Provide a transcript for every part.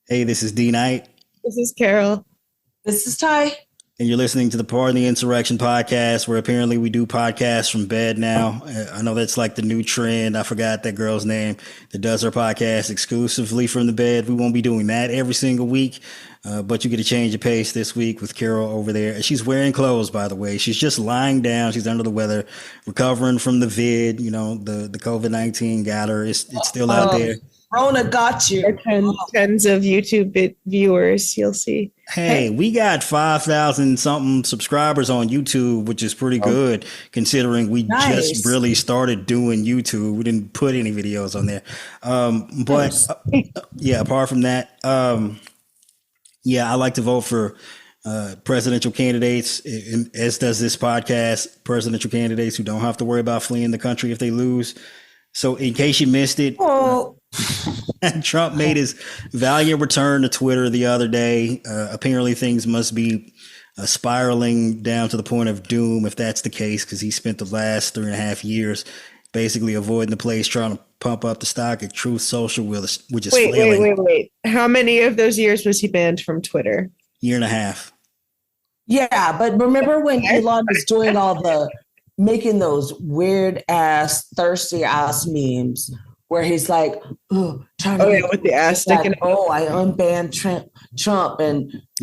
Hey, this is D Knight, This is Carol. This is Ty. and you're listening to the Pardon the Insurrection podcast, where apparently we do podcasts from bed now. I know that's like the new trend. I forgot that girl's name that does her podcast exclusively from the bed. We won't be doing that every single week, but you get a change of pace this week with Carol over there. She's wearing clothes, by the way. She's just lying down. She's under the weather, recovering from the vid. You know, the COVID-19 got her. It's still out there. Rona got you. Tens of YouTube viewers, you'll see. Hey, we got 5,000 something subscribers on YouTube, which is pretty good considering we just really started doing YouTube. We didn't put any videos on there. Yeah, apart from that, yeah, I like to vote for presidential candidates, as does this podcast, presidential candidates who don't have to worry about fleeing the country if they lose. So in case you missed it, Trump made his valiant return to Twitter the other day. Apparently things must be spiraling down to the point of doom if that's the case, because he spent the last 3.5 years basically avoiding the place, trying to pump up the stock at Truth Social, which is flailing. Wait. How many of those years was he banned from Twitter? 1.5 years. Yeah, but remember when Elon was doing all the making those weird ass, thirsty ass memes where he's like, with the ass sticking. I unbanned Trump,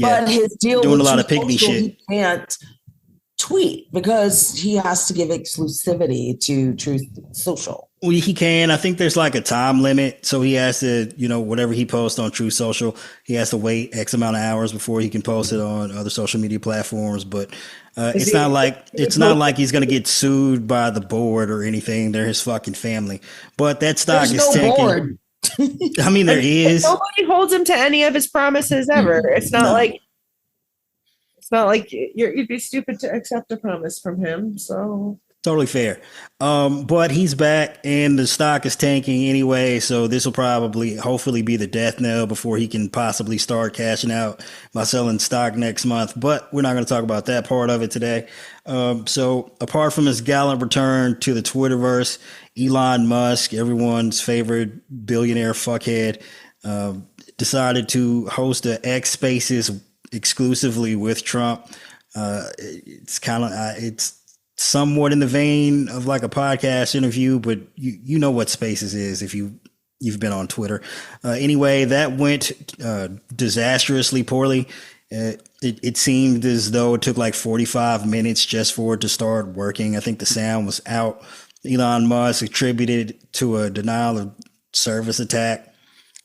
but his deal doing with a lot of pygmy shit. He can't tweet because he has to give exclusivity to Truth Social. Well, he can. I think there's like a time limit. So he has to, whatever he posts on Truth Social, he has to wait X amount of hours before he can post it on other social media platforms. But it's not like he's going to get sued by the board or anything. They're his fucking family. But that stock is tanking. Board. I mean, there is. Nobody holds him to any of his promises ever. It's not like you'd be stupid to accept a promise from him. So totally fair. But he's back and the stock is tanking anyway. So this will hopefully be the death knell before he can possibly start cashing out by selling stock next month. But we're not going to talk about that part of it today. So apart from his gallant return to the Twitterverse, Elon Musk, everyone's favorite billionaire fuckhead, decided to host a X Spaces exclusively with Trump. It's somewhat in the vein of like a podcast interview, but you know what Spaces is if you've been on Twitter. Anyway, that went disastrously poorly. It seemed as though it took like 45 minutes just for it to start working. I think the sound was out. Elon Musk attributed to a denial of service attack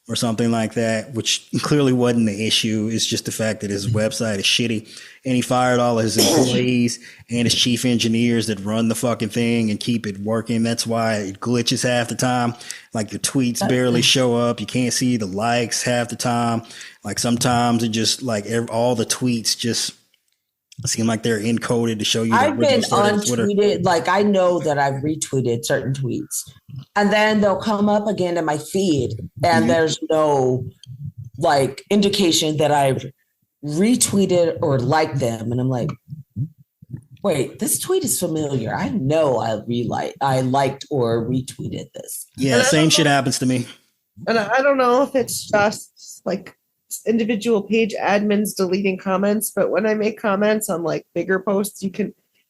or something like that, which clearly wasn't the issue. It's just the fact that his website is shitty, and he fired all of his employees and his chief engineers that run the fucking thing and keep it working. That's why it glitches half the time. Like your tweets barely show up. You can't see the likes half the time. Like sometimes it just like all the tweets just seem like they're encoded to show you. I've been untweeted. Like I know that I've retweeted certain tweets, and then they'll come up again in my feed, and there's no like indication that I've retweeted or liked them, and I'm like, wait, this tweet is familiar. I know I liked or retweeted this. Yeah, same shit happens to me. And I don't know if it's just like individual page admins deleting comments, but when I make comments on like bigger posts,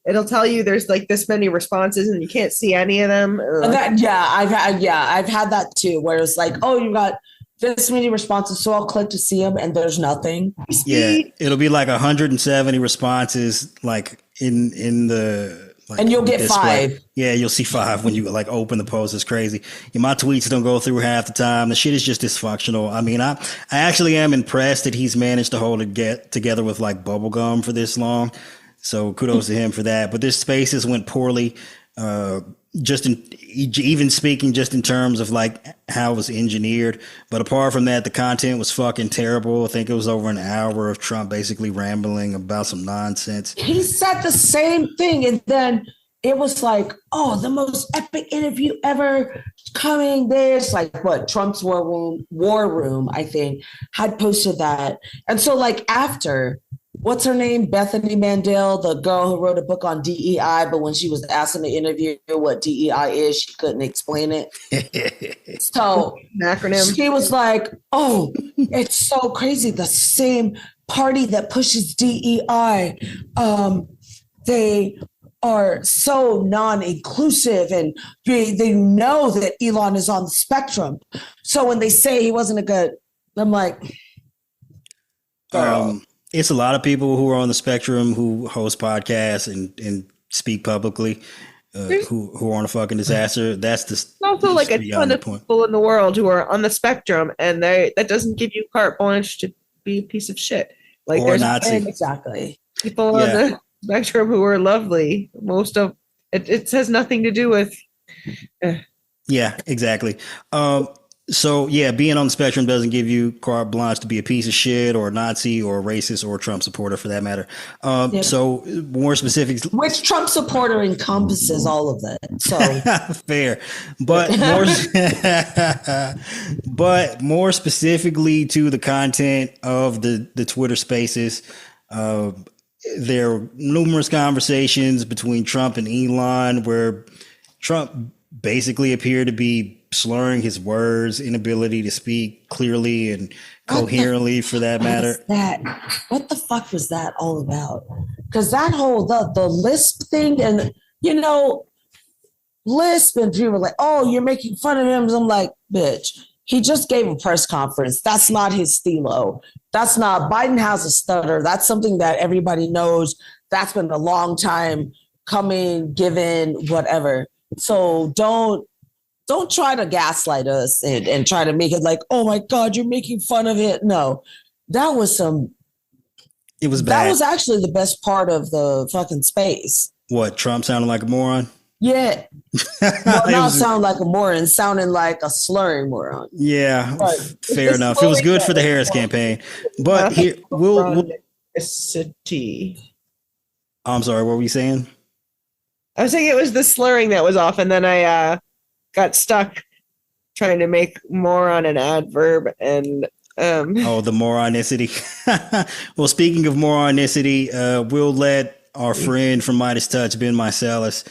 it'll tell you there's like this many responses and you can't see any of them. I've had that too, where it's like, oh, you got this many responses, so I'll click to see them, and there's nothing. Yeah, it'll be like 170 responses, like in the. Like, and you'll get display. 5. Yeah, you'll see 5 when you like open the post. It's crazy. My tweets don't go through half the time. The shit is just dysfunctional. I mean, I actually am impressed that he's managed to hold it together with like bubblegum for this long. So kudos to him for that. But this Spaces went poorly. Even speaking just in terms of like how it was engineered. But apart from that, the content was fucking terrible. I think it was over an hour of Trump basically rambling about some nonsense. He said the same thing, and then it was like, oh, the most epic interview ever coming. There's like what Trump's War Room, I think, had posted that. And so like after what's her name? Bethany Mandel, the girl who wrote a book on DEI, but when she was asked in the interview what DEI is, she couldn't explain it. So An acronym. she was like, oh, it's so crazy. The same party that pushes DEI, they are so non-inclusive, and they know that Elon is on the spectrum. So when they say he wasn't a good, I'm like, it's a lot of people who are on the spectrum who host podcasts and speak publicly, who aren't a fucking disaster. That's There's also like a ton of people in the world who are on the spectrum, and that doesn't give you carte blanche to be a piece of shit. Like or there's Nazi. Exactly. People on the spectrum who are lovely. Most of it has nothing to do with. Yeah, exactly. So yeah, being on the spectrum doesn't give you carte blanche to be a piece of shit or a Nazi or a racist or a Trump supporter for that matter. So more specifics, which Trump supporter encompasses all of that. So fair, but more specifically to the content of the Twitter Spaces. There are numerous conversations between Trump and Elon where Trump basically appeared to be slurring his words, inability to speak clearly and coherently for that matter. What the fuck was that all about? Because that whole, the lisp thing, and, lisp, and people were like, oh, you're making fun of him. I'm like, bitch, he just gave a press conference. That's not his stilo. That's not, Biden has a stutter. That's something that everybody knows. That's been a long time coming, given, whatever. So don't try to gaslight us and try to make it like, oh my God, you're making fun of it. No, it was bad. That was actually the best part of the fucking space. What, Trump sounded like a moron? Yeah. Well, not sound like a moron, sounding like a slurring moron. Yeah, fair enough. It was good for the Harris campaign. But here, we'll I'm sorry, what were you saying? I was saying it was the slurring that was off, and then I got stuck trying to make moron an adverb, and the moronicity. Well, speaking of moronicity, we'll let our friend from Midas Touch, Ben Mysalis,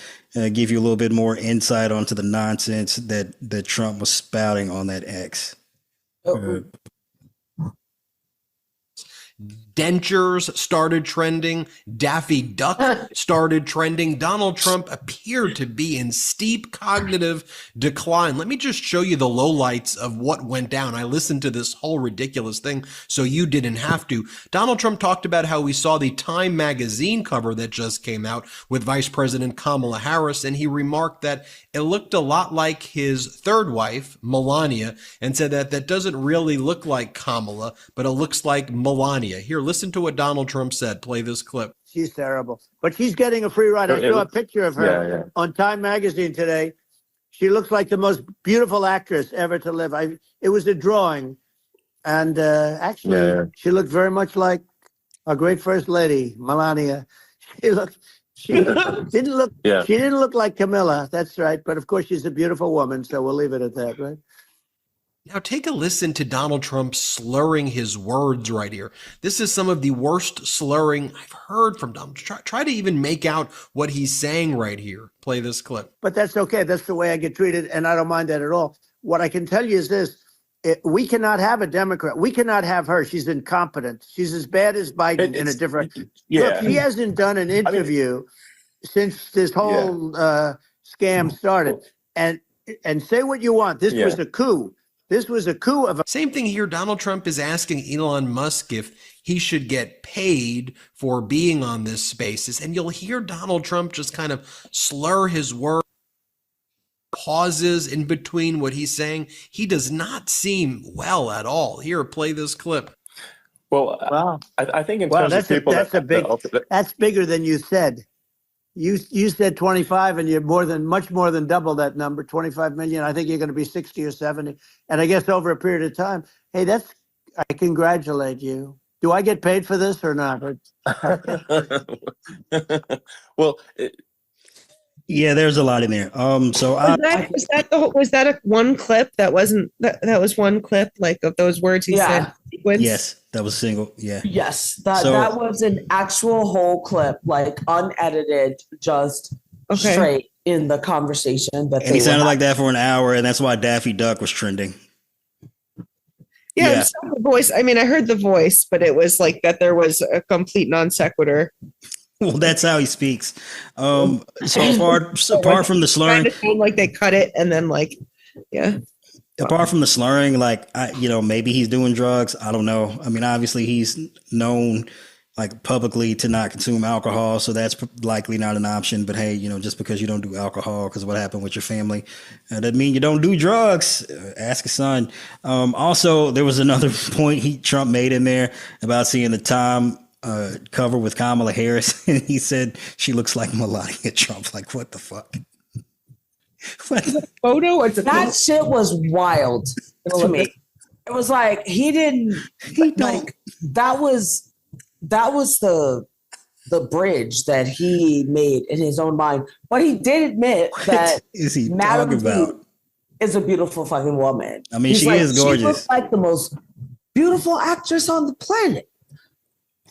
give you a little bit more insight onto the nonsense that Trump was spouting on that X. Dentures started trending. Daffy Duck started trending. Donald Trump appeared to be in steep cognitive decline. Let me just show you the lowlights of what went down. I listened to this whole ridiculous thing, so you didn't have to. Donald Trump talked about how we saw the Time magazine cover that just came out with Vice President Kamala Harris, and he remarked that it looked a lot like his third wife, Melania, and said that doesn't really look like Kamala, but it looks like Melania. Here, listen to what Donald Trump said. Play this clip. She's terrible, but she's getting a free ride. I saw a picture of her on Time magazine today. She looks like the most beautiful actress ever to live. It was a drawing, and actually, she looked very much like our great first lady, Melania. She didn't look. Yeah. She didn't look like Camilla. That's right. But of course, she's a beautiful woman, so we'll leave it at that, right? Now take a listen to Donald Trump slurring his words right here. This is some of the worst slurring I've heard from Donald. Try to even make out what he's saying right here. Play this clip. But that's okay. That's the way I get treated, and I don't mind that at all. What I can tell you is this. We cannot have a Democrat. We cannot have her. She's incompetent. She's as bad as Biden in a different... Look, she hasn't done an interview since this whole scam started. And say what you want. This was a coup. This was a coup of... Same thing here. Donald Trump is asking Elon Musk if he should get paid for being on this Spaces. And you'll hear Donald Trump just kind of slur his words, pauses in between what he's saying. He does not seem well at all. Here, play this clip. Well, wow. I think in terms of people... That's bigger than you said. You said 25, and you're much more than double that number, 25 million. I think you're going to be 60 or 70. And I guess over a period of time, hey, I congratulate you. Do I get paid for this or not? Well, Yeah, there's a lot in there. So was that a one clip that wasn't that was one clip like of those words he said? Sequence? Yes, that was single. Yeah. Yes, that was an actual whole clip, like unedited, just straight in the conversation. And he sounded like that for an hour, and that's why Daffy Duck was trending. Yeah. The voice. I mean, I heard the voice, but it was like that there was a complete non sequitur. Well, that's how he speaks. So apart from the slurring, kind of like they cut it and then apart from the slurring, like maybe he's doing drugs. I don't know. I mean, obviously he's known like publicly to not consume alcohol, so that's likely not an option. But hey, just because you don't do alcohol, because what happened with your family, doesn't mean you don't do drugs. Ask a son. Also, there was another point Trump made in there about seeing the Time cover with Kamala Harris, and he said she looks like Melania Trump. Like, what the fuck? What photo? That shit was wild to me. It was like that was the bridge that he made in his own mind. But he did admit that Madam V is a beautiful fucking woman. I mean, she is gorgeous. She looks like the most beautiful actress on the planet.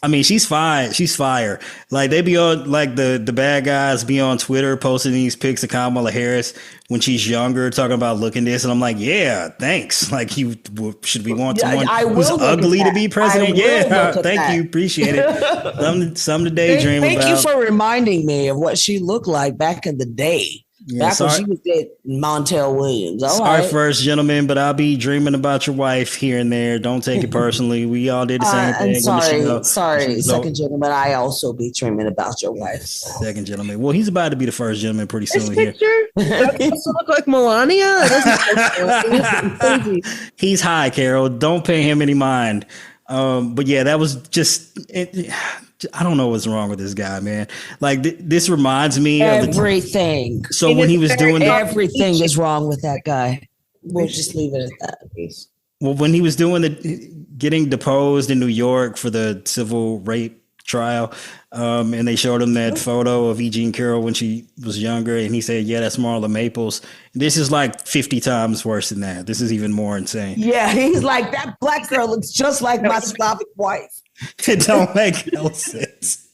I mean, she's fine. She's fire. Like they be on, like the bad guys be on Twitter posting these pics of Kamala Harris when she's younger, talking about looking this, and I'm like, yeah, thanks. Like, should we want someone who's ugly to be president? Yeah, thank you, appreciate it. Something to daydream about. Thank you for reminding me of what she looked like back in the day. Yeah, back when she was dead, Montel Williams. Sorry, first gentleman, but I'll be dreaming about your wife here and there. Don't take it personally. We all did the same thing. Sorry, second gentleman. I also be dreaming about your wife. Second gentleman. Well, he's about to be the first gentleman pretty soon here. Does look like Melania? He's high, Carol. Don't pay him any mind. But yeah, that was just it. I don't know what's wrong with this guy, man. Like this reminds me of everything. So when he was doing everything is wrong with that guy. We'll just leave it at that. Well, when he was doing getting deposed in New York for the civil rape trial, and they showed him that photo of E. Jean Carroll when she was younger, and he said, "Yeah, that's Marla Maples." This is like 50 times worse than that. This is even more insane. Yeah, he's like, that black girl looks just like my Slavic wife. It don't make no sense.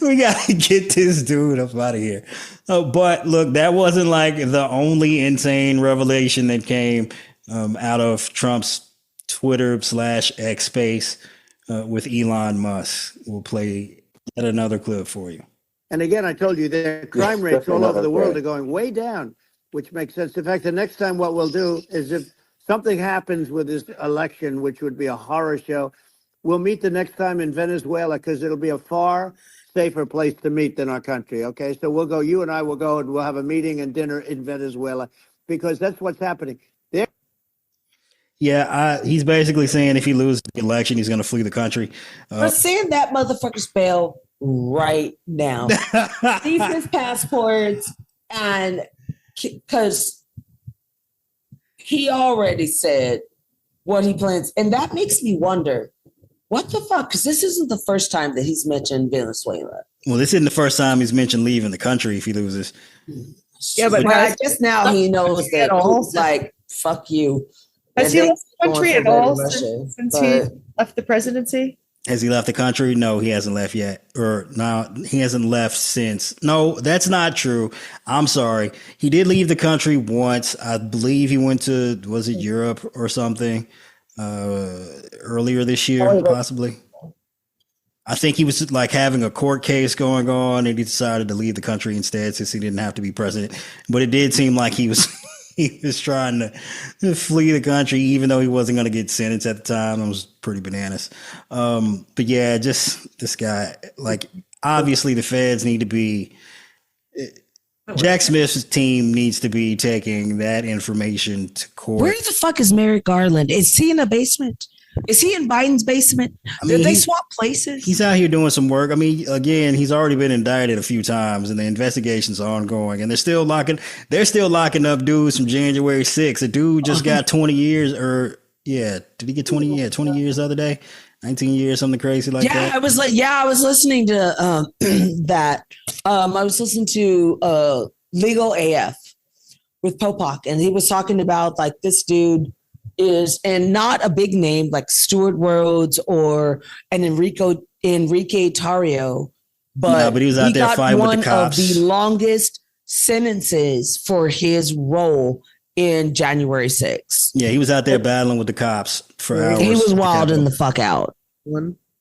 We gotta get this dude up out of here. But look, that wasn't like the only insane revelation that came out of Trump's Twitter/X space with Elon Musk. We'll play yet another clip for you. And again, I told you the crime rates all over the world are going way down, which makes sense. In fact, the next time what we'll do is if something happens with this election, which would be a horror show, we'll meet the next time in Venezuela because it'll be a far safer place to meet than our country. Okay, so we'll go. You and I will go, and we'll have a meeting and dinner in Venezuela because that's what's happening there. Yeah, he's basically saying if he loses the election, he's going to flee the country. We're seeing that motherfucker's bail right now. These his passports, and because he already said what he plans, and that makes me wonder. What the fuck? Because this isn't the first time that he's mentioned Venezuela. Well, this isn't the first time he's mentioned leaving the country if he loses. Yeah, but just now he knows that it's like, fuck you. Has he left the country at all since he left the presidency? Has he left the country? No, he hasn't left yet. Or no, he hasn't left since. No, that's not true. I'm sorry. He did leave the country once. I believe he went to, was it Europe or something? Earlier this year, possibly. I think he was like having a court case going on, and he decided to leave the country instead since he didn't have to be president. But it did seem like he was trying to flee the country, even though he wasn't going to get sentenced at the time. It was pretty bananas. But yeah, just this guy. Like, obviously, the feds need to be. Jack Smith's team needs to be taking that information to court. Where the fuck is Merrick Garland? Is he in a basement? Is he in Biden's basement? Did they swap places? He's out here doing some work. I mean, again, he's already been indicted a few times, and the investigation's ongoing. And they're still locking up dudes from January 6th. A dude just got 20 years, or did he get 20? Yeah, 20 years the other day. 19 years, something crazy like that. I was listening to that. I was listening to Legal AF with Popak, and he was talking about like this dude is, and not a big name like Stuart Rhodes or an Enrique Tarrio, but he was out there fighting with the cops. One of the longest sentences for his role in January 6th. Yeah, he was out there battling with the cops for hours. He was wilding the fuck out.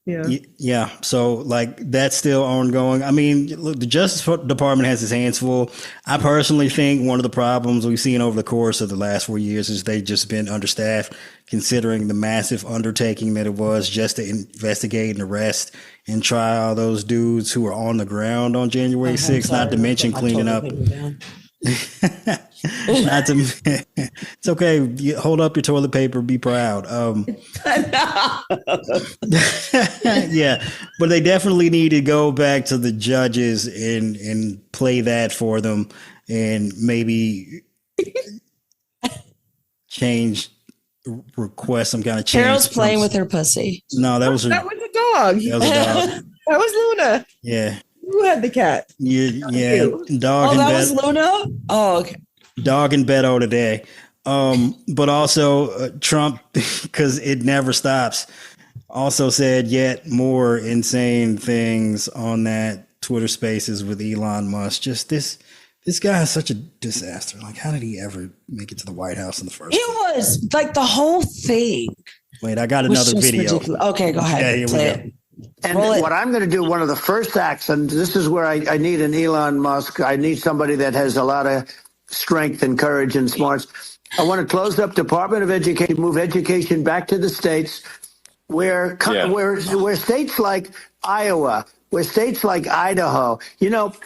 Yeah. So like that's still ongoing. I mean, look, the Justice Department has its hands full. I personally think one of the problems we've seen over the course of the last 4 years is they've just been understaffed, considering the massive undertaking that it was just to investigate and arrest and try all those dudes who were on the ground on January 6th, not to mention cleaning up. It's okay. You hold up your toilet paper. Be proud. Yeah, but they definitely need to go back to the judges and play that for them, and maybe request some kind of change. Carol's playing with her pussy. No, that was a dog. That was a dog. That was Luna. Yeah. Who had the cat? Yeah. Dog. Oh, that was Luna? Oh, okay. Dog and Beto today. But also Trump, because it never stops, also said yet more insane things on that Twitter Spaces with Elon Musk. Just this guy is such a disaster. Like, how did he ever make it to the White House in the first place? It was like the whole thing. Wait, I got another video. Ridiculous. Okay, go ahead. Yeah, here we go. And what I'm going to do, one of the first acts, and this is where I need an Elon Musk. I need somebody that has a lot of strength and courage and smarts. I want to close up Department of Education, move education back to the states, where states like Iowa, where states like Idaho,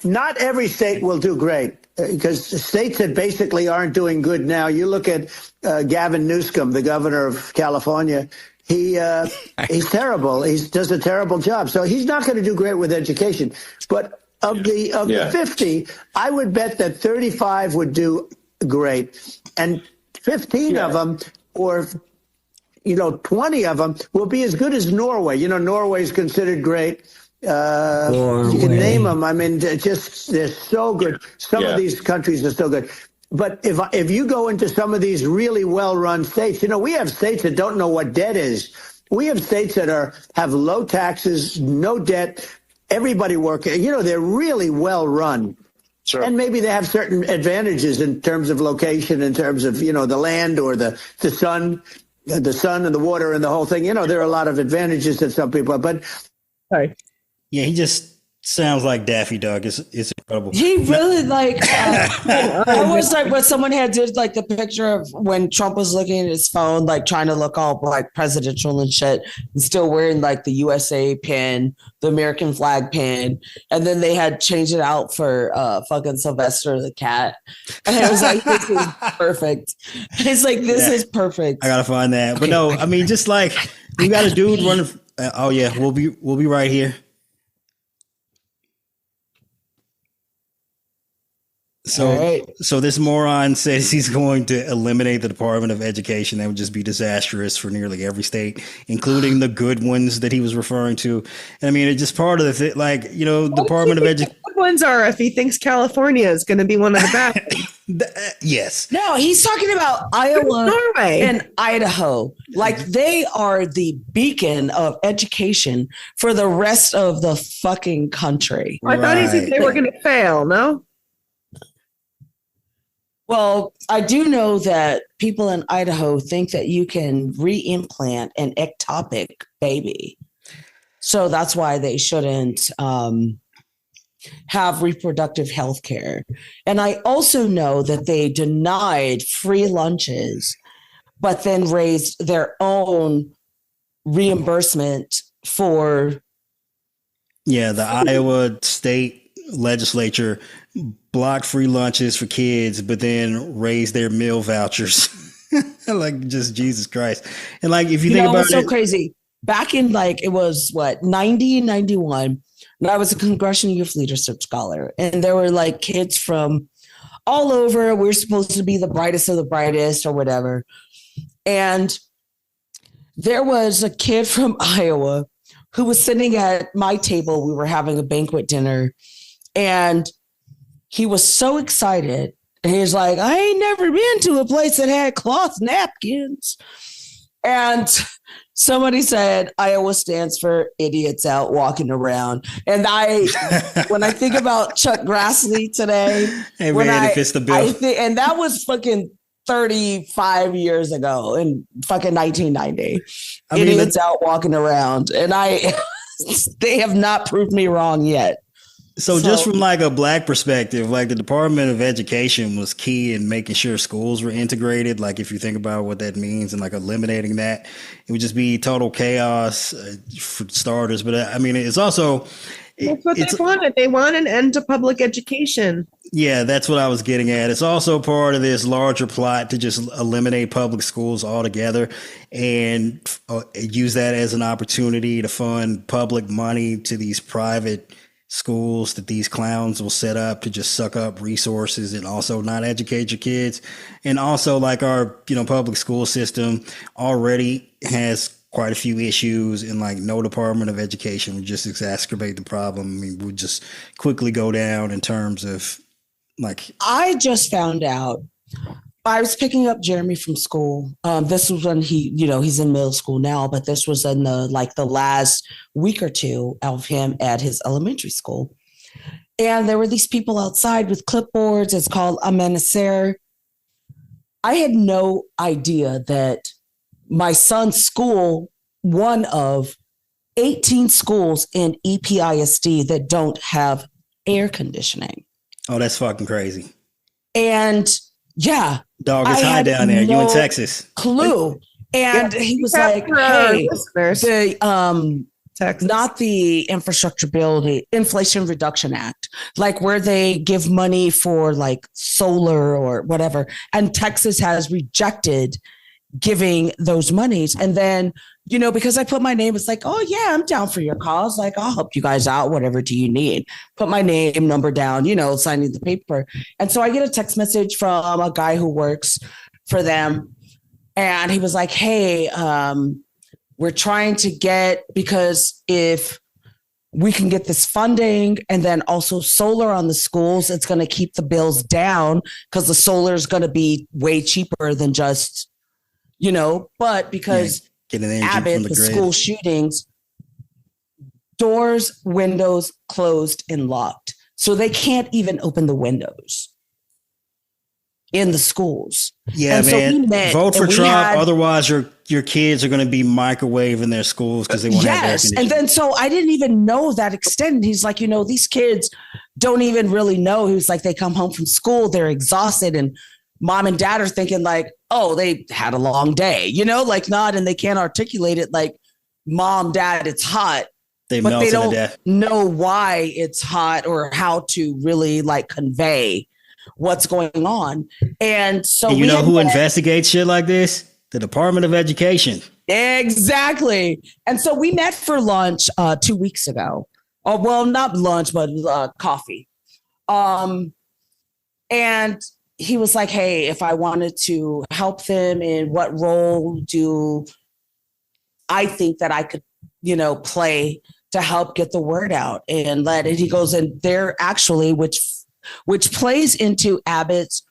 not every state will do great, because states that basically aren't doing good now. You look at Gavin Newsom, the governor of California. He's terrible. He does a terrible job. So he's not going to do great with education. But of the 50, I would bet that 35 would do great, and 15 of them, or 20 of them, will be as good as Norway. Norway is considered great. You can name them. I mean, they're so good. Some of these countries are so good. But if you go into some of these really well-run states, we have states that don't know what debt is. We have states that have low taxes, no debt, everybody working. They're really well-run. Sure. And maybe they have certain advantages in terms of location, in terms of, the land or the sun and the water and the whole thing. There are a lot of advantages that some people have. But sorry. Yeah, he just sounds like Daffy Duck. It's incredible. He really I was like when someone had did like the picture of when Trump was looking at his phone, like trying to look all like presidential and shit, and still wearing like the USA pin, the American flag pin, and then they had changed it out for fucking Sylvester the cat, and it was like, this is perfect. It's like this is perfect. I gotta find that, but no, I mean, just like we got a dude running. Oh yeah, we'll be right here. So this moron says he's going to eliminate the Department of Education. That would just be disastrous for nearly every state, including the good ones that he was referring to. And I mean, it's just part of the thing. Like, Department of Education. Good ones are if he thinks California is going to be one of the best. Yes. No, he's talking about Iowa, Norway, and Idaho. Like they are the beacon of education for the rest of the fucking country. I thought he said they were going to fail. No. Well, I do know that people in Idaho think that you can re-implant an ectopic baby. So that's why they shouldn't have reproductive health care. And I also know that they denied free lunches, but then raised their own reimbursement for. Yeah, the Iowa state legislature block free lunches for kids, but then raise their meal vouchers. Like, just Jesus Christ. And like, if you think about it, so crazy. Back in it was 90 and 91, and I was a Congressional Youth Leadership Scholar, and there were kids from all over. We were supposed to be the brightest of the brightest or whatever. And there was a kid from Iowa who was sitting at my table. We were having a banquet dinner, and he was so excited. And he was like, I ain't never been to a place that had cloth napkins. And somebody said Iowa stands for idiots out walking around. And when I think about Chuck Grassley today, hey man, if it's the bill. And that was fucking 35 years ago in fucking 1990. Idiots out walking around. And they have not proved me wrong yet. So just from like a Black perspective, like the Department of Education was key in making sure schools were integrated. Like if you think about what that means and like eliminating that, it would just be total chaos for starters. But I mean, it's also... That's what they wanted. They want an end to public education. Yeah, that's what I was getting at. It's also part of this larger plot to just eliminate public schools altogether and use that as an opportunity to fund public money to these private schools that these clowns will set up to just suck up resources and also not educate your kids. And also like our, public school system already has quite a few issues, and like no Department of Education would just exacerbate the problem. I mean, we'd just quickly go down in terms of like. I just found out. I was picking up Jeremy from school. This was when he's in middle school now, but this was in the last week or two of him at his elementary school. And there were these people outside with clipboards. It's called a menacer. I had no idea that my son's school, one of 18 schools in EPISD that don't have air conditioning. Oh, that's fucking crazy. And yeah. Dog, it's high down there. You in Texas. Clue. And he was like, hey, not the infrastructure bill, the Inflation Reduction Act, like where they give money for like solar or whatever. And Texas has rejected giving those monies. And then, because I put my name, it's like, oh yeah, I'm down for your cause. Like, I'll help you guys out. Whatever do you need? Put my name, number down, signing the paper. And so I get a text message from a guy who works for them. And he was like, hey, we're trying to because if we can get this funding and then also solar on the schools, it's going to keep the bills down because the solar is going to be way cheaper than just but because Abbott, the school shootings, doors, windows closed and locked. So they can't even open the windows in the schools. Yeah, and man. Vote for Trump. Otherwise, your kids are going to be microwaving their schools because they won't have air conditioning. And then so I didn't even know that extent. He's like, these kids don't even really know. He was like, they come home from school, they're exhausted, and mom and dad are thinking like, oh, they had a long day, and they can't articulate it like, mom, dad, it's hot. But they don't know why it's hot or how to really like convey what's going on. And so and who investigates shit like this? The Department of Education. Exactly. And so we met for lunch 2 weeks ago. Oh, well, not lunch, but coffee. And he was like, hey, if I wanted to help them, in what role do I think that I could, play to help get the word out and let it. He goes, and they're actually, which plays into Abbott's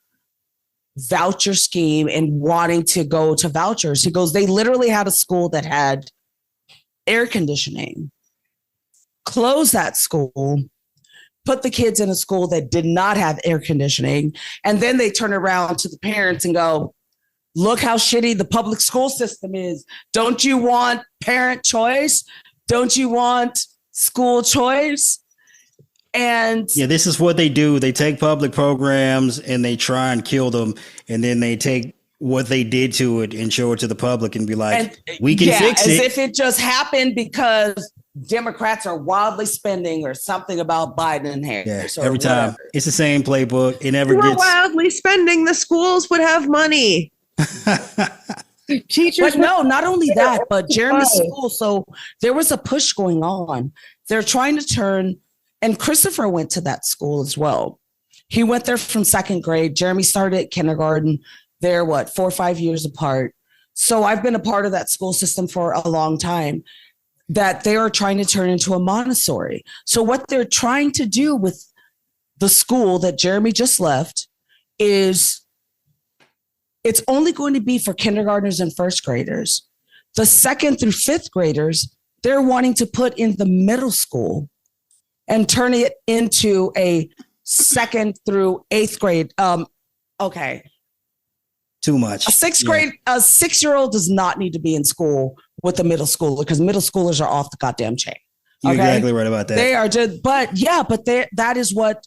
voucher scheme and wanting to go to vouchers. He goes, they literally had a school that had air conditioning, close that school, put the kids in a school that did not have air conditioning. And then they turn around to the parents and go, look how shitty the public school system is. Don't you want parent choice? Don't you want school choice? And yeah, this is what they do. They take public programs and they try and kill them. And then they take what they did to it and show it to the public and be like, we can fix it. As if it just happened because Democrats are wildly spending or something about Biden and Harris. Yeah, every time. Whatever. It's the same playbook. It never gets wildly spending. The schools would have money. Teachers. But no, not only that, but Jeremy's school. So there was a push going on. They're trying to turn, and Christopher went to that school as well. He went there from second grade. Jeremy started at kindergarten. They're 4 or 5 years apart. So I've been a part of that school system for a long time, that they are trying to turn into a Montessori. So what they're trying to do with the school that Jeremy just left it's only going to be for kindergartners and first graders. The second through fifth graders, they're wanting to put in the middle school and turn it into a second through eighth grade. Okay. Too much. A 6-year-old does not need to be in school with a middle schooler because middle schoolers are off the goddamn chain. You're exactly right about that. They are just, but that is what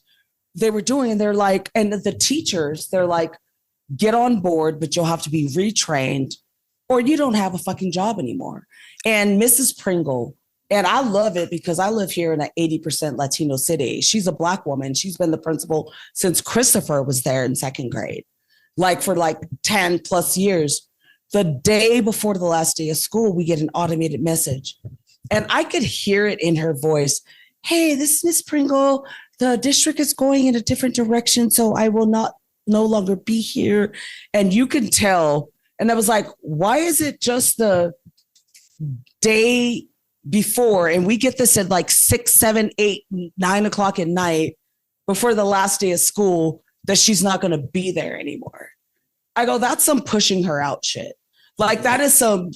they were doing. And they're like, and the teachers, they're like, get on board, but you'll have to be retrained or you don't have a fucking job anymore. And Mrs. Pringle, and I love it because I live here in an 80% Latino city. She's a Black woman. She's been the principal since Christopher was there in second grade, like for like 10 plus years. The day before the last day of school, we get an automated message. And I could hear it in her voice. Hey, this is Miss Pringle. The district is going in a different direction, so I will no longer be here. And you can tell. And I was like, why is it just the day before? And we get this at like 6, 7, 8, 9 o'clock at night before the last day of school that she's not going to be there anymore. I go, that's some pushing her out shit. Like that is some.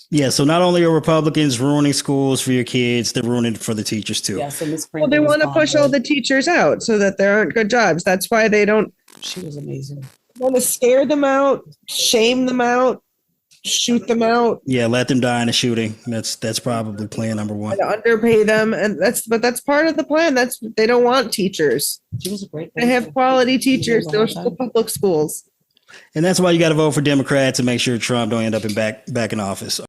Yeah, so not only are Republicans ruining schools for your kids, they're ruining it for the teachers too. Yeah, so well, they want to push all the teachers out so that there aren't good jobs. That's why they don't. She was amazing. Want to scare them out, shame them out, shoot them out. Yeah, let them die in a shooting. That's probably plan number one. And underpay them, and that's part of the plan. They don't want teachers. She was a great. They have quality teachers. Those are the public schools. And that's why you got to vote for Democrats and make sure Trump don't end up back in office.